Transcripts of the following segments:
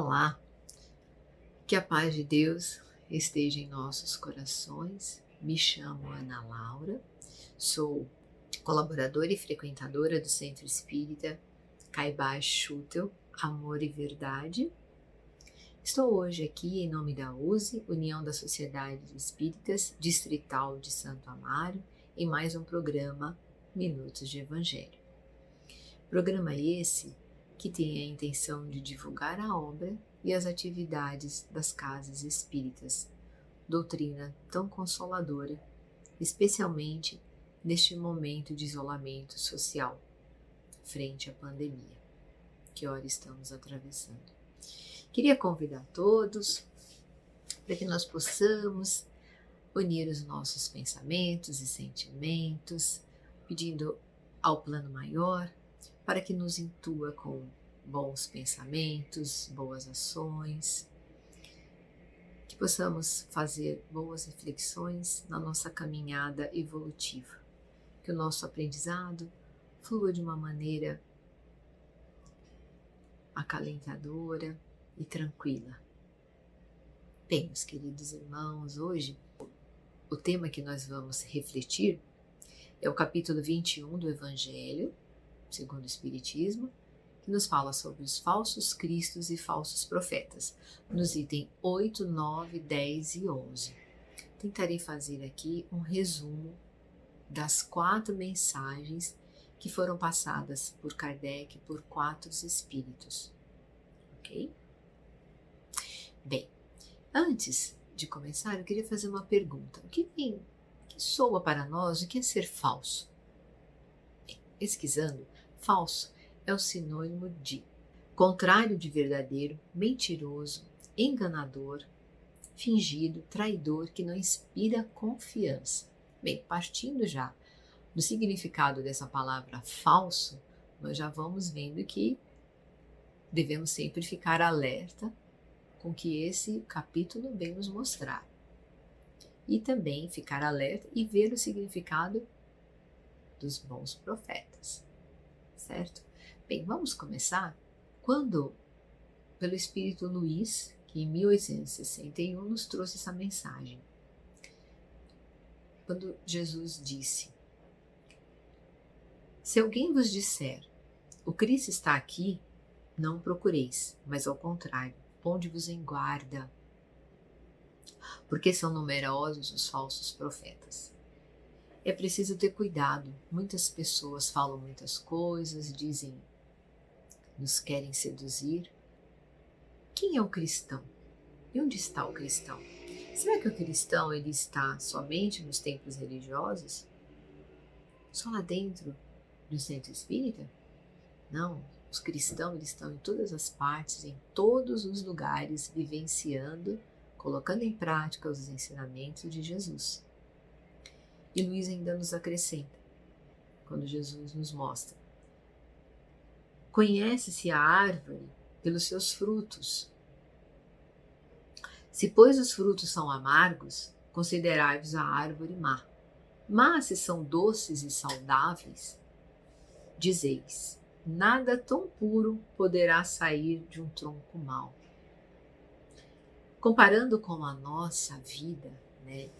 Olá, que a paz de Deus esteja em nossos corações. Me chamo Ana Laura, sou colaboradora e frequentadora do Centro Espírita Caibá Schutel, Amor e Verdade. Estou hoje aqui em nome da USE, União das Sociedades Espíritas Distrital de Santo Amaro, em mais um programa Minutos de Evangelho. Programa esse que tem a intenção de divulgar a obra e as atividades das casas espíritas, doutrina tão consoladora, especialmente neste momento de isolamento social, frente à pandemia, que ora estamos atravessando. Queria convidar todos para que nós possamos unir os nossos pensamentos e sentimentos, pedindo ao plano maior para que nos intua com bons pensamentos, boas ações, que possamos fazer boas reflexões na nossa caminhada evolutiva, que o nosso aprendizado flua de uma maneira acalentadora e tranquila. Bem, meus queridos irmãos, hoje o tema que nós vamos refletir é o capítulo 21 do Evangelho, segundo o Espiritismo, que nos fala sobre os falsos cristos e falsos profetas, nos itens 8, 9, 10 e 11. Tentarei fazer aqui um resumo das 4 mensagens que foram passadas por Kardec por 4 espíritos. Ok? Bem, antes de começar, eu queria fazer uma pergunta. O que soa para nós o que é ser falso? Bem, pesquisando, falso é o sinônimo de contrário de verdadeiro, mentiroso, enganador, fingido, traidor, que não inspira confiança. Bem, partindo já do significado dessa palavra falso, nós já vamos vendo que devemos sempre ficar alerta com que esse capítulo vem nos mostrar. E também ficar alerta e ver o significado dos bons profetas, certo? Bem, vamos começar quando, pelo Espírito Luís, que em 1861 nos trouxe essa mensagem. Quando Jesus disse: se alguém vos disser, o Cristo está aqui, não o procureis, mas ao contrário, ponde-vos em guarda, porque são numerosos os falsos profetas. É preciso ter cuidado. Muitas pessoas falam muitas coisas, dizem, nos querem seduzir. Quem é o cristão? E onde está o cristão? Será que o cristão ele está somente nos templos religiosos? Só lá dentro do centro espírita? Não, os cristãos eles estão em todas as partes, em todos os lugares, vivenciando, colocando em prática os ensinamentos de Jesus. E Luís ainda nos acrescenta, quando Jesus nos mostra: conhece-se a árvore pelos seus frutos. Se, pois, os frutos são amargos, considerai-vos a árvore má. Mas se são doces e saudáveis, dizeis, nada tão puro poderá sair de um tronco mau. Comparando com a nossa vida, né,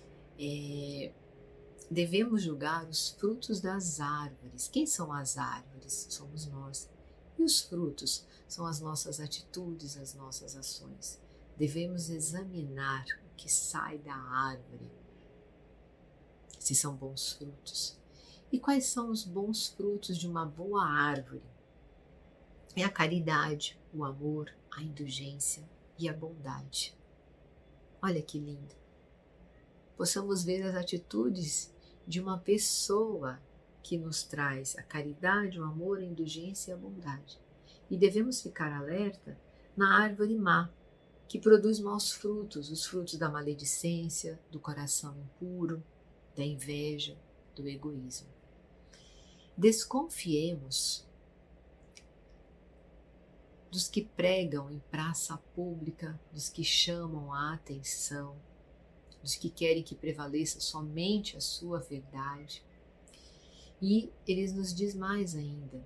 devemos julgar os frutos das árvores. Quem são as árvores? Somos nós. E os frutos são as nossas atitudes, as nossas ações. Devemos examinar o que sai da árvore, se são bons frutos. E quais são os bons frutos de uma boa árvore? É a caridade, o amor, a indulgência e a bondade. Olha que lindo! Possamos ver as atitudes de uma pessoa que nos traz a caridade, o amor, a indulgência e a bondade. E devemos ficar alerta na árvore má, que produz maus frutos, os frutos da maledicência, do coração impuro, da inveja, do egoísmo. Desconfiemos dos que pregam em praça pública, dos que chamam a atenção, dos que querem que prevaleça somente a sua verdade. E eles nos diz mais ainda: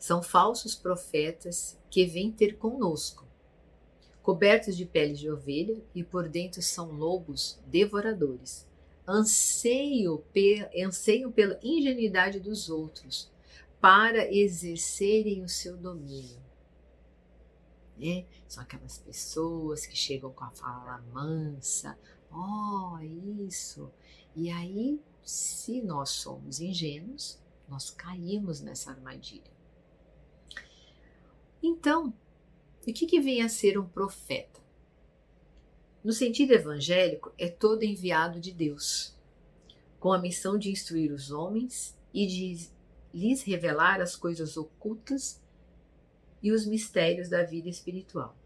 São falsos profetas que vêm ter conosco, cobertos de peles de ovelha e por dentro são lobos devoradores. Anseiam pela ingenuidade dos outros para exercerem o seu domínio. São aquelas pessoas que chegam com a fala mansa, isso. E aí, se nós somos ingênuos, nós caímos nessa armadilha. Então, o que vem a ser um profeta? No sentido evangélico, é todo enviado de Deus, com a missão de instruir os homens e de lhes revelar as coisas ocultas e os mistérios da vida espiritual.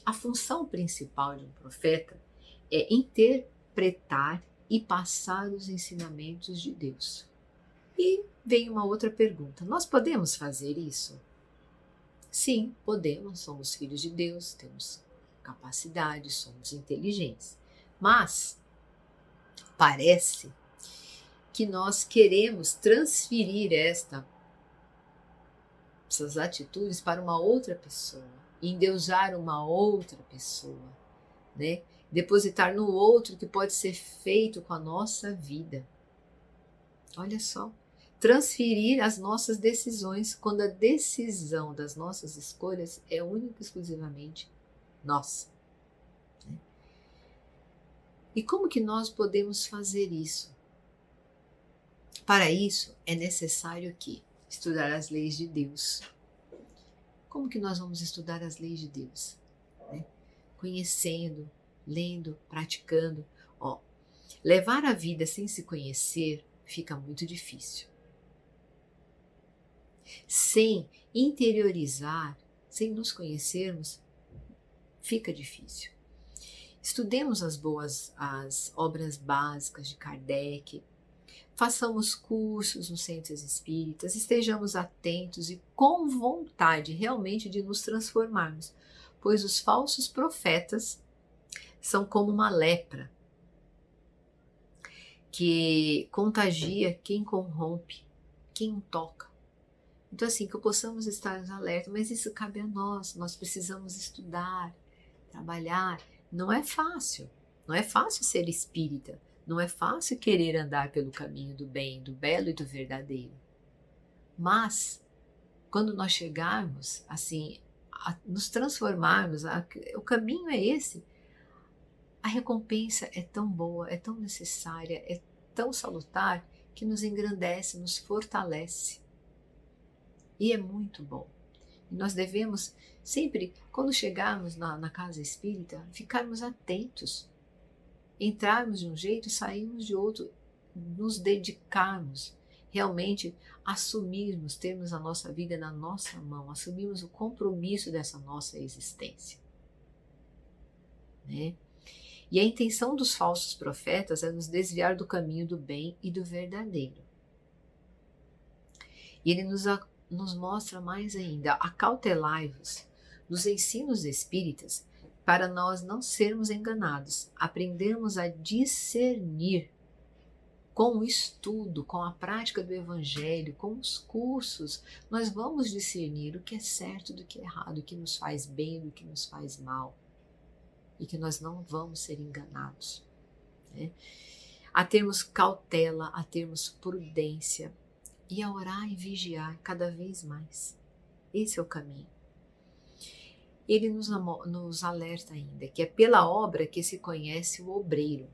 A função principal de um profeta é interpretar e passar os ensinamentos de Deus. E vem uma outra pergunta: nós podemos fazer isso? Sim, podemos, somos filhos de Deus, temos capacidade, somos inteligentes. Mas parece que nós queremos transferir essas atitudes para uma outra pessoa, endeusar uma outra pessoa, né? Depositar no outro que pode ser feito com a nossa vida. Olha só, transferir as nossas decisões, quando a decisão das nossas escolhas é única e exclusivamente nossa. Né? E como que nós podemos fazer isso? Para isso é necessário que estudar as leis de Deus. Como que nós vamos estudar as leis de Deus? Conhecendo, lendo, praticando. Levar a vida sem se conhecer fica muito difícil. Sem interiorizar, sem nos conhecermos, fica difícil. Estudemos as obras básicas de Kardec, façamos cursos nos centros espíritas, estejamos atentos e com vontade realmente de nos transformarmos, pois os falsos profetas são como uma lepra que contagia quem corrompe, quem toca. Então, assim, que possamos estar alerta, mas isso cabe a nós precisamos estudar, trabalhar. Não é fácil ser espírita, não é fácil querer andar pelo caminho do bem, do belo e do verdadeiro. Mas, quando nós chegarmos, assim, a nos transformarmos, o caminho é esse, a recompensa é tão boa, é tão necessária, é tão salutar, que nos engrandece, nos fortalece. E é muito bom. E nós devemos sempre, quando chegarmos na casa espírita, ficarmos atentos. Entrarmos de um jeito, sairmos de outro, nos dedicarmos, realmente assumirmos, termos a nossa vida na nossa mão, assumirmos o compromisso dessa nossa existência. Né? E a intenção dos falsos profetas é nos desviar do caminho do bem e do verdadeiro. E ele nos mostra mais ainda: acautelai-vos nos ensinos espíritas, para nós não sermos enganados, aprendermos a discernir com o estudo, com a prática do Evangelho, com os cursos. Nós vamos discernir o que é certo do que é errado, o que nos faz bem do que nos faz mal, e que nós não vamos ser enganados. Né? A termos cautela, a termos prudência, e a orar e vigiar cada vez mais. Esse é o caminho. Ele nos alerta ainda que é pela obra que se conhece o obreiro.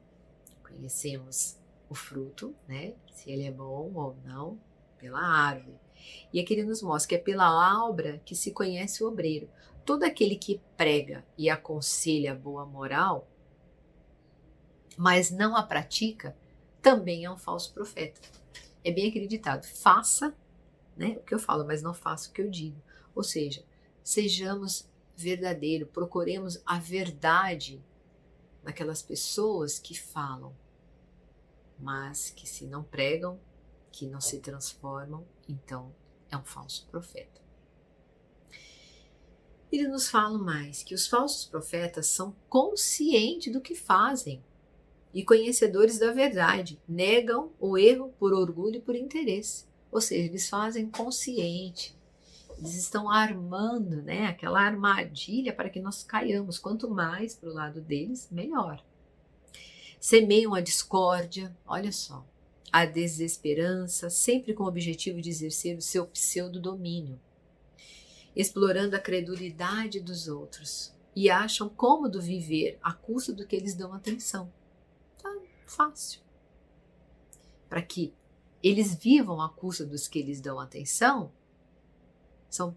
Conhecemos o fruto, né? Se ele é bom ou não, pela árvore. E aqui ele nos mostra que é pela obra que se conhece o obreiro. Todo aquele que prega e aconselha a boa moral, mas não a pratica, também é um falso profeta. É bem acreditado. Faça, né, o que eu falo, mas não faça o que eu digo. Ou seja, sejamos verdadeiros, procuremos a verdade naquelas pessoas que falam, mas que se não pregam, que não se transformam, então é um falso profeta. Ele nos fala mais que os falsos profetas são conscientes do que fazem e conhecedores da verdade, negam o erro por orgulho e por interesse. Ou seja, eles fazem consciente. Eles estão armando, né, aquela armadilha para que nós caiamos. Quanto mais para o lado deles, melhor. Semeiam a discórdia, olha só, a desesperança, sempre com o objetivo de exercer o seu pseudo-domínio, explorando a credulidade dos outros e acham cômodo viver à custa do que eles dão atenção. Tá fácil. Para que eles vivam à custa dos que eles dão atenção, são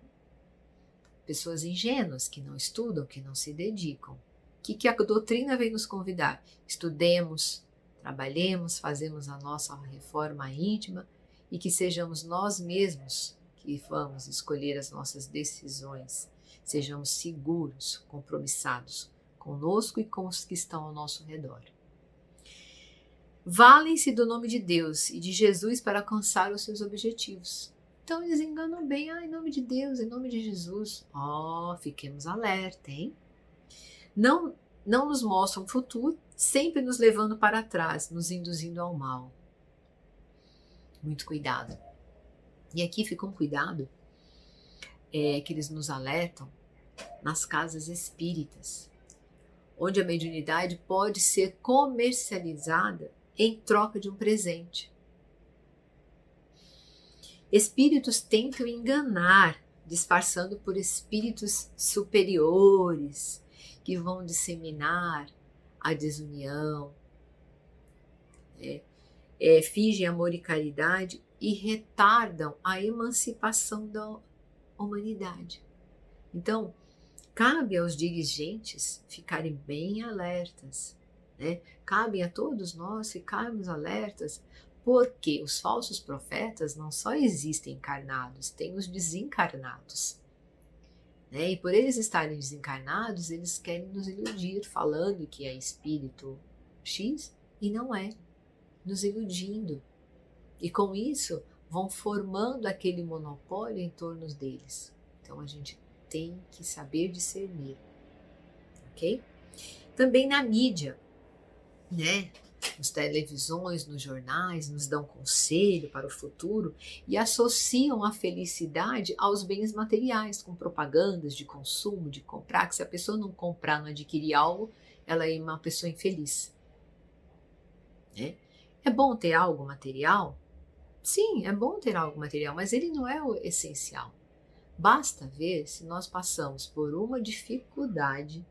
pessoas ingênuas que não estudam, que não se dedicam. O que a doutrina vem nos convidar? Estudemos, trabalhemos, fazemos a nossa reforma íntima e que sejamos nós mesmos que vamos escolher as nossas decisões. Sejamos seguros, compromissados conosco e com os que estão ao nosso redor. Valem-se do nome de Deus e de Jesus para alcançar os seus objetivos. Então eles enganam bem, em nome de Deus, em nome de Jesus. Fiquemos alerta, hein? Não nos mostram o futuro, sempre nos levando para trás, nos induzindo ao mal. Muito cuidado. E aqui fica um cuidado que eles nos alertam nas casas espíritas, onde a mediunidade pode ser comercializada em troca de um presente. Espíritos tentam enganar, disfarçando por espíritos superiores, que vão disseminar a desunião, fingem amor e caridade e retardam a emancipação da humanidade. Então, cabe aos dirigentes ficarem bem alertas, né? Cabe a todos nós ficarmos alertas, porque os falsos profetas não só existem encarnados, tem os desencarnados. E por eles estarem desencarnados, eles querem nos iludir, falando que é espírito X e não é, nos iludindo. E com isso, vão formando aquele monopólio em torno deles. Então a gente tem que saber discernir, ok? Também na mídia, nas televisões, nos jornais, nos dão conselho para o futuro e associam a felicidade aos bens materiais, com propagandas de consumo, de comprar, que se a pessoa não comprar, não adquirir algo, ela é uma pessoa infeliz. É bom ter algo material? Sim, é bom ter algo material, mas ele não é o essencial. Basta ver se nós passamos por uma dificuldade,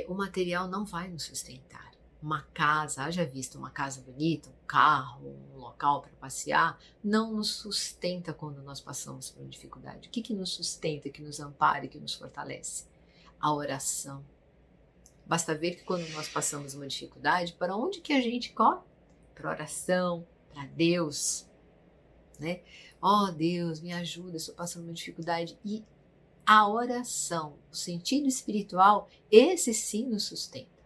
o material não vai nos sustentar. Uma casa, haja visto uma casa bonita, um carro, um local para passear, não nos sustenta quando nós passamos por uma dificuldade. O que nos sustenta, que nos ampara, que nos fortalece? A oração. Basta ver que quando nós passamos uma dificuldade, para onde que a gente corre? Para oração, para Deus, Deus, me ajuda, estou passando uma dificuldade. E a oração, o sentido espiritual, esse sim nos sustenta.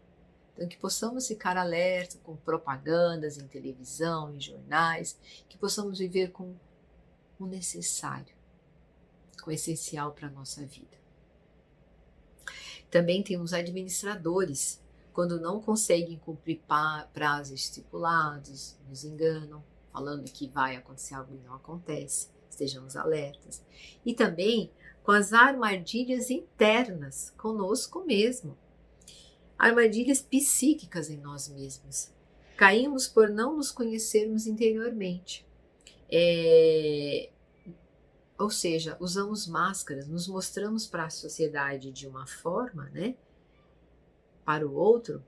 Então, que possamos ficar alerta com propagandas em televisão, em jornais, que possamos viver com o necessário, com o essencial para a nossa vida. Também temos administradores, quando não conseguem cumprir prazos estipulados, nos enganam, falando que vai acontecer algo e não acontece, estejamos alertas. E também com as armadilhas internas, conosco mesmo. Armadilhas psíquicas em nós mesmos. Caímos por não nos conhecermos interiormente. Ou seja, usamos máscaras, nos mostramos para a sociedade de uma forma, para o outro,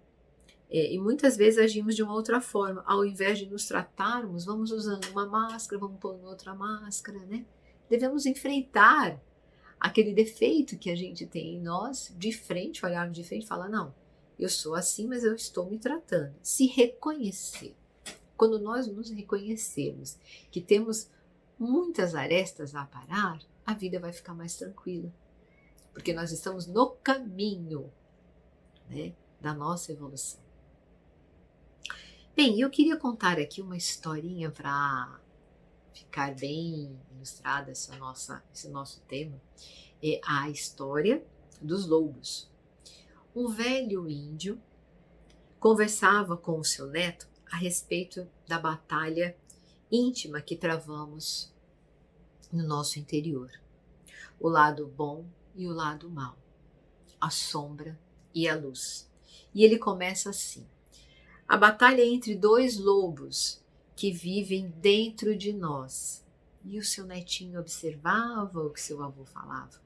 e muitas vezes agimos de uma outra forma. Ao invés de nos tratarmos, vamos usando uma máscara, vamos pondo outra máscara, Devemos enfrentar aquele defeito que a gente tem em nós de frente, olhar de frente e falar, não, eu sou assim, mas eu estou me tratando. Se reconhecer. Quando nós nos reconhecermos que temos muitas arestas a aparar, a vida vai ficar mais tranquila. Porque nós estamos no caminho, da nossa evolução. Bem, eu queria contar aqui uma historinha para ficar bem ilustrada esse nosso tema. É a história dos lobos. Um velho índio conversava com o seu neto a respeito da batalha íntima que travamos no nosso interior. O lado bom e o lado mau, a sombra e a luz. E ele começa assim: a batalha é entre dois lobos que vivem dentro de nós. E o seu netinho observava o que seu avô falava.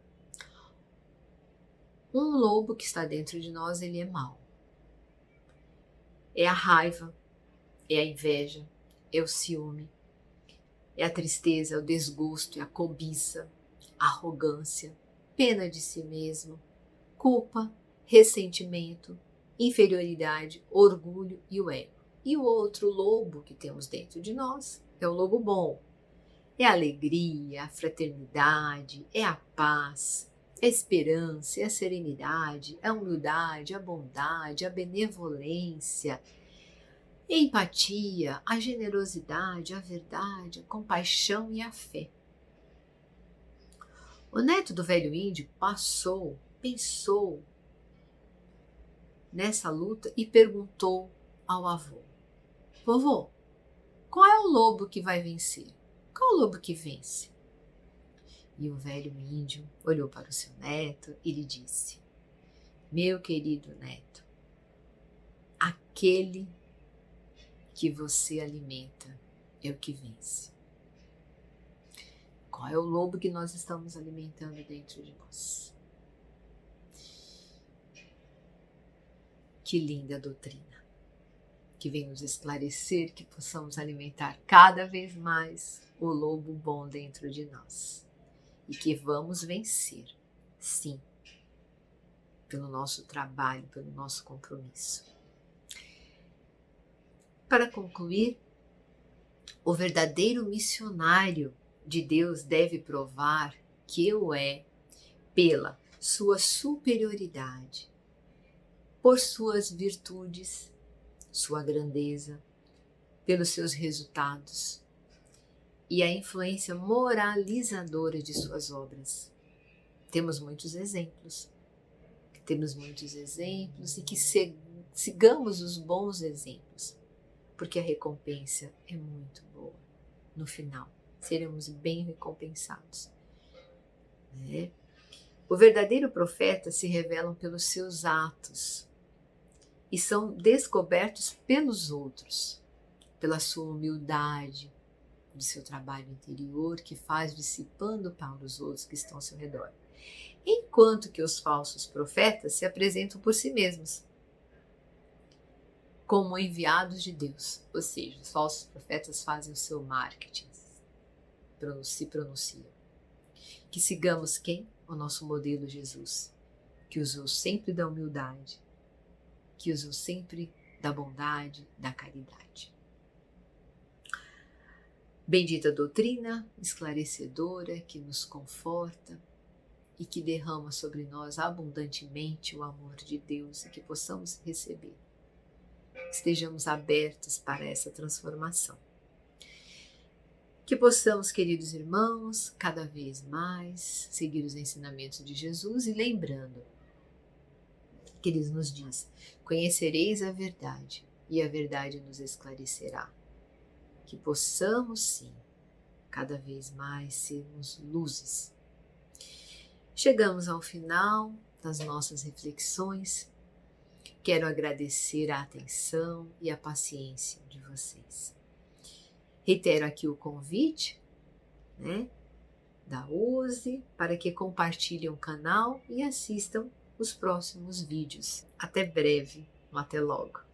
Um lobo que está dentro de nós, ele é mau. É a raiva, é a inveja, é o ciúme, é a tristeza, é o desgosto, é a cobiça, a arrogância, pena de si mesmo, culpa, ressentimento, inferioridade, orgulho e o ego. E o outro lobo que temos dentro de nós é o lobo bom. É a alegria, a fraternidade, é a paz, é a esperança, é a serenidade, é a humildade, a bondade, a benevolência, a empatia, a generosidade, a verdade, a compaixão e a fé. O neto do velho índio pensou nessa luta e perguntou ao avô: vovô, qual é o lobo que vai vencer? Qual é o lobo que vence? E o velho índio olhou para o seu neto e lhe disse: meu querido neto, aquele que você alimenta é o que vence. Qual é o lobo que nós estamos alimentando dentro de nós? Que linda doutrina, que vem nos esclarecer que possamos alimentar cada vez mais o lobo bom dentro de nós. E que vamos vencer, sim, pelo nosso trabalho, pelo nosso compromisso. Para concluir, o verdadeiro missionário de Deus deve provar que o é pela sua superioridade, por suas virtudes, sua grandeza, pelos seus resultados e a influência moralizadora de suas obras. Temos muitos exemplos e que sigamos os bons exemplos, porque a recompensa é muito boa. No final, seremos bem recompensados. Né? O verdadeiro profeta se revela pelos seus atos e são descobertos pelos outros, pela sua humildade, do seu trabalho interior que faz dissipando para os outros que estão ao seu redor. Enquanto que os falsos profetas se apresentam por si mesmos como enviados de Deus, ou seja, os falsos profetas fazem o seu marketing, se pronunciam. Que sigamos quem? O nosso modelo Jesus, que usou sempre da humildade, que usou sempre da bondade, da caridade. Bendita doutrina esclarecedora que nos conforta e que derrama sobre nós abundantemente o amor de Deus e que possamos receber. Estejamos abertos para essa transformação. Que possamos, queridos irmãos, cada vez mais seguir os ensinamentos de Jesus e lembrando que Ele nos diz: conhecereis a verdade e a verdade nos esclarecerá. Que possamos, sim, cada vez mais sermos luzes. Chegamos ao final das nossas reflexões. Quero agradecer a atenção e a paciência de vocês. Reitero aqui o convite, da USE para que compartilhem o canal e assistam os próximos vídeos. Até breve, até logo.